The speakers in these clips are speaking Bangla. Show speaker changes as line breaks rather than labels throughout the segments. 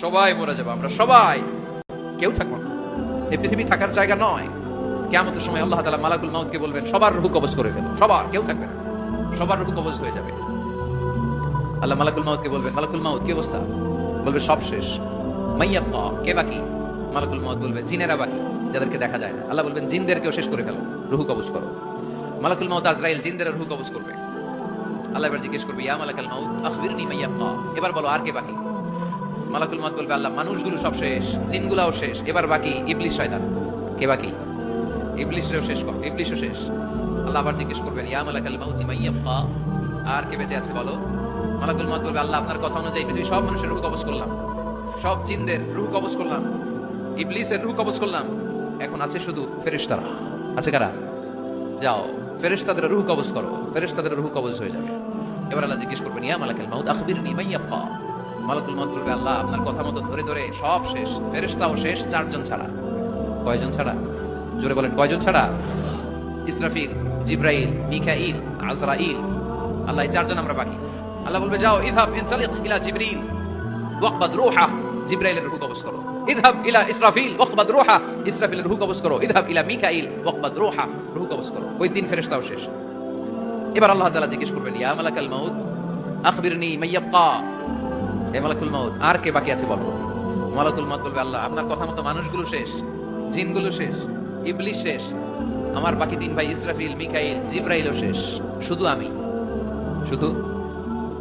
সবাই মরে যাবো, আমরা সবাই, কেউ থাকবো না। এই পৃথিবী থাকার জায়গা নয়। কিয়ামতের সময় আল্লাহ তাআলা মালাকুল মাউতকে বলবেন, সবার রূহ কবজ করে ফেলো, সবার, কেউ থাকবে না, সবার রূহ কবজ হয়ে যাবে। আল্লাহ মালাকুল মাউতকে বলবেন, মালাকুল মাউত কি অবস্থা? বলবে সব শেষ। মাইয়াবকা, কে বাকি? মালাকুল মাউত বলবে জিনেরা বাকি, যাদেরকে দেখা যায় না। আল্লাহ বলবেন জিনদেরকেও শেষ করে ফেলো, রূহ কবজ করো। মালাকুল মাউত আজরাইল জিনদের রূহ কবজ করবে। আল্লাহ এবার জিজ্ঞেস করবে, ইয়া মালাকুল মাউত আখবিরনি মাইয়াবকা, এবার বলো আর কে বাকি? মালাকুল মাউত বলবে, আল্লাহ মানুষগুলো সব শেষ, জিনগুলাও শেষ, এবার বাকি ইবলিস শয়তান। কে বাকি? ইবলিসও শেষ কর, ইবলিসও শেষ। আল্লাহ আবার জিজ্ঞেস করবেন, ইয়া মালাকুল মাউত মাইয়াবকা, আর কে বেঁচে আছে বলো? মালাকুল মাউত বলবে, আল্লাহ আপনার কথা অনুযায়ী পৃথিবীর সব মানুষের রূহ কবজ করলাম, সব জিনদের রূহ কবজ করলাম, ইবলিসের রূহ কবজ করলাম, এখন আছে শুধু ফেরেশতারা। আছে কারা? যাও ফেরেশতাদের রূহ কবজ করো, ফেরেশতাদের রূহ কবজ হয়ে যাবে। এবার আল্লাহ জিজ্ঞেস করবেন, ইয়া মালাকুল মাউত আখবিরনি মাইয়াবকা। মালাকুল মাউত বলবে, আল্লাহ আপনার কথা মতো ধরে ধরে সব শেষ, ফেরেশতাও শেষ, চারজন ছাড়া। কয়জন ছাড়া? জোরে বলেন, কয়জন ছাড়া? ইসরাফিল, জিব্রাইল, মিকাইল, আজরাইল। আল্লাহ এই চারজন আমরা বাকি। আল্লাহ বলবে, যাও ইযহাব ইনসালিক ইলা জিবরিল ওয়াকবাদ রূহা, জিব্রাইলের রূহ কবজ করো। ইযহাব ইলা ইসরাফিল ওয়াকবাদ রূহা, ইসরাফিলের রূহ কবজ করো। ইযহাব ইলা মিকাইল ওয়াকবাদ রূহা, রূহ কবজ করো। ওই তিন ফেরেশতাও শেষ। এবার আল্লাহ তাআলা জিজ্ঞেস করবেন, ইয়া মালাকুল মাউত আখবিরনি মাইয়াবকা, হে মালাকুল মাউত আর কে বাকি আছে বলো? মালাকুল মাউত বলবে, আল্লাহ আপনার কথা মতো মানুষগুলো শেষ, জিনগুলো শেষ, ইবলিস শেষ, আমার বাকি তিন ভাই ইসরাফিল, মিকাইল, জিব্রাইলও শেষ, শুধু আমি, শুধু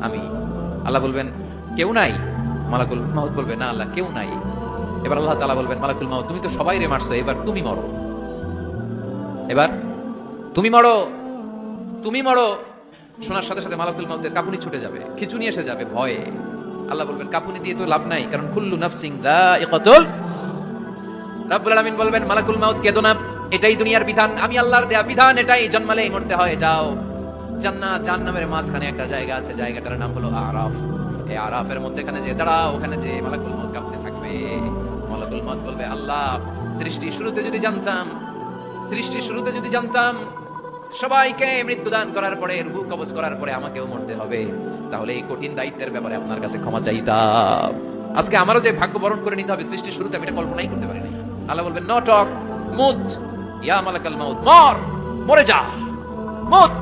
আমি। আল্লাহ বলবেন, কেউ নাই? মালাকুল মাউত বলবে, না আল্লাহ কেউ নাই। এবার আল্লাহ তাআলা বলবেন, মালাকুল মাউত তুমি তো সবাই রে মারছো, এবার তুমি মরো, এবার তুমি মরো, তুমি মরো। শোনার সাথে সাথে মালাকুল মাউতের কাঁপুনি ছুটে যাবে, খিঁচুনি এসে যাবে ভয়ে। আল্লাহ বলবেন, কাঁপুনি দিয়ে তো লাভ নাই, কারণ কুল্লু নাফসিন যায়িকাতুল। রাব্বুল আলামিন বলবেন, মালাকুল মাউত কেঁদো না, এটাই দুনিয়ার বিধান, আমি আল্লাহর দেয়া বিধান, এটাই, জন্মালেই মরতে হয়। যাও, জান্নাত জাহান্নামের মাঝখানে একটা জায়গা আছে, জায়গাটার নাম হলো আরাফ। এই আরাফের মধ্যে এখানে যে দাঁড়াও, ওখানে যে মালাকুল মাউত কাঁপতে থাকবে। মালাকুল মাউত বলবে, আল্লাহ সৃষ্টি শুরুতে যদি জানতাম, সৃষ্টি শুরুতে যদি জানতাম সবাইকে মৃত্যুদান করার পরে, রূহ কবজ করার পরে আমাকেও মরতে হবে, তাহলে এই কঠিন দায়িত্বের ব্যাপারে আপনার কাছে ক্ষমা চাইতাম। আজকে আমারও যে ভাগ্য বরণ করে নিতে হবে সৃষ্টির শুরুতে, আমি এটা কল্পনাই করতে পারিনি। আল্লাহ বলবেন, নো টক, মুত, ইয়া মালাকুল মাউত, মর, মরে যা, মুত,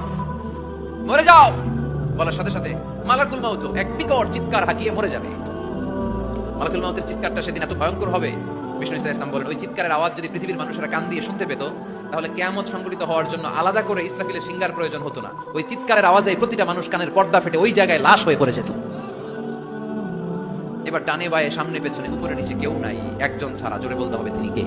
মরে যাও। বলার সাথে সাথে মালাকুল মাউত এক বিকট চিৎকার হাঁকিয়ে মরে যাবে। মালাকুল মাউতের চিৎকারটা সেদিন এত ভয়ঙ্কর হবে, বিষ্ণু ইসা ইসলাম বলেন, ওই চিৎকারের আওয়াজ যদি পৃথিবীর মানুষেরা কান দিয়ে শুনতে পেত, তাহলে কিয়ামত সংঘটিত হওয়ার জন্য আলাদা করে ইসরাফিলের সিঙ্গার প্রয়োজন হতো না। ওই চিৎকারের আওয়াজে প্রতিটা মানুষ কানের পর্দা ফেটে ওই জায়গায় লাশ হয়ে পড়ে যেত। এবার ডানে বায়ে সামনে পেছনে উপরে নিচে কেউ নাই, একজন ছাড়া। জোরে বলতে হবে, তিনি কে?